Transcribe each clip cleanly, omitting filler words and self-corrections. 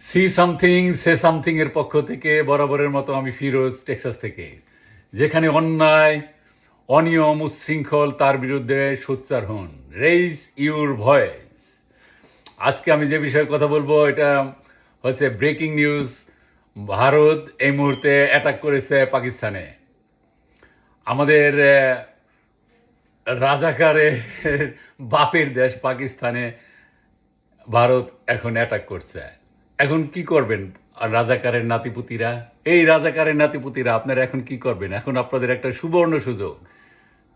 See something say something এর পক্ষ থেকে বরাবরের মতো আমি ফিরোজ, টেক্সাস থেকে। যেখানে অন্যায়, অনিয়ম, উচ্ছৃঙ্খল তার বিরুদ্ধে সোচ্চার হন, রেইজ ইউর ভয়েস। আজকে আমি যে বিষয়ে কথা বলবো এটা হচ্ছে ব্রেকিং নিউজ। ভারত এই মুহূর্তে অ্যাটাক করেছে পাকিস্তানে। আমাদের রাজাকারের বাপের দেশ পাকিস্তানে ভারত এখন অ্যাটাক করছে। এখন কি করবেন রাজাকারের নাতিপুতিরা? এই রাজাকারের নাতিপুতিরা আপনারা এখন কি করবেন? এখন আপনাদের একটা সুবর্ণ সুযোগ,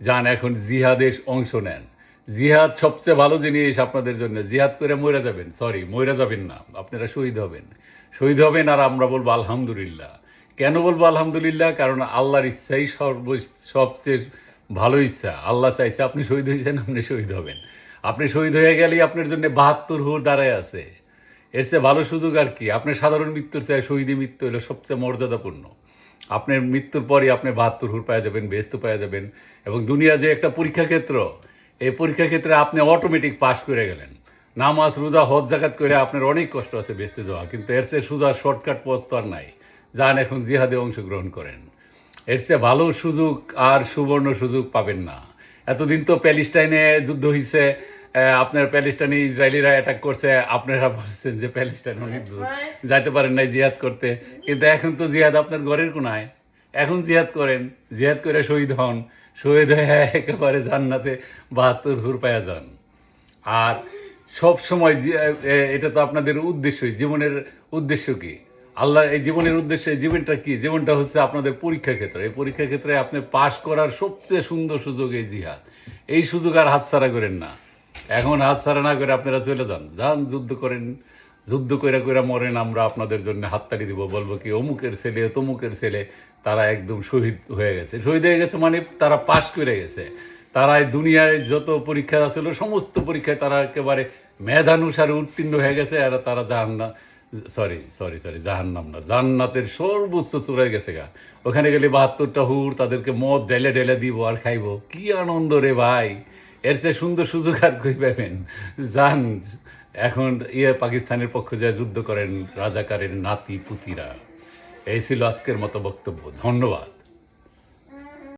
যান এখন জিহাদে অংশ নেন। জিহাদ সবচেয়ে ভালো জিনিস আপনাদের জন্য। জিহাদ করে মরে যাবেন, মরে যাবেন না, আপনারা শহীদ হবেন। শহীদ হবেন আর আমরা বলবো আলহামদুলিল্লাহ। কেন বলবো আলহামদুলিল্লাহ? কারণ আল্লাহর ইচ্ছাই সবচেয়ে ভালো ইচ্ছা। আল্লাহ চাইছে আপনি শহীদ হয়েছেন, আপনি শহীদ হবেন। আপনি শহীদ হয়ে গেলেই আপনার জন্য ৭২ হুর দাঁড়ায় আছে। এর চেয়ে ভালো সুযোগ আর কি? আপনার সাধারণ মৃত্যুর চেয়ে শহীদী মৃত্যু হলো সবচেয়ে মর্যাদাপূর্ণ। আপনার মৃত্যুর পরই আপনি ৭২ হুর পাওয়া যাবেন, বেহেশত পাওয়া যাবেন। এবং দুনিয়া যে একটা পরীক্ষা ক্ষেত্র, এই পরীক্ষা ক্ষেত্রে আপনি অটোমেটিক পাস করে গেলেন। নামাজ, রোজা, হজ, জাকাত করে আপনার অনেক কষ্ট আছে বেহেশতে যাওয়া, কিন্তু এর চেয়ে সোজা শর্টকাট পথ তো আর নাই। যান এখন জিহাদে অংশগ্রহণ করেন। এর চেয়ে ভালো সুযোগ আর সুবর্ণ সুযোগ পাবেন না। এতদিন তো প্যালেস্টাইনে যুদ্ধ হয়েছে, আপনার প্যালেস্টাইনে ইসরায়েলিরা অ্যাটাক করছে, আপনারা বলছেন যে প্যালেস্টাইন অনেক দূর, যাইতে পারেন নাই জিহাদ করতে। কিন্তু এখন তো জিহাদ আপনার ঘরের কোনায়। এখন জিহাদ করেন, জিহাদ করে শহীদ হন, শহীদ হয়ে একেবারে জান্নাতে ৭২ হুর পায়া যান। আর সব সময় এটা তো আপনাদের উদ্দেশ্যই, জীবনের উদ্দেশ্য কি? আল্লাহ এই জীবনের উদ্দেশ্য, এই জীবনটা কি? জীবনটা হচ্ছে আপনাদের পরীক্ষা ক্ষেত্র। এই পরীক্ষা ক্ষেত্রে আপনি পাশ করার সবচেয়ে সুন্দর সুযোগ এই জিহাদ। এই সুযোগ আর হাতছাড়া করেন না। এখন হাতছাড়া না করে আপনারা চলে যান, যুদ্ধ করেন, যুদ্ধ করে মরেন। আমরা আপনাদের জন্য হাততালি দিব, বলবো কি অমুকের ছেলে, তমুকের ছেলে তারা একদম শহীদ হয়ে গেছে। শহীদ হয়ে গেছে মানে তারা পাশ করে গেছে। তারা এই দুনিয়ায় যত পরীক্ষা ছিল সমস্ত পরীক্ষায় তারা একেবারে মেধানুসারে উত্তীর্ণ হয়ে গেছে। আর তারা জাহান্নাম না, জান্নাতের সর্বোচ্চ চূড়ায় গেছে গা। ওখানে গেলে ৭২টা হুর তাদেরকে মদ ঢেলে ঢেলে দিব আর খাইব। কি আনন্দ রে ভাই! এর চেয়ে সুন্দর সুযোগ আর কই পাবেন? যান এখন পাকিস্তানের পক্ষে যে যুদ্ধ করেন রাজাকারের নাতি পুতিরা। এই ছিল আজকের মতো বক্তব্য। ধন্যবাদ।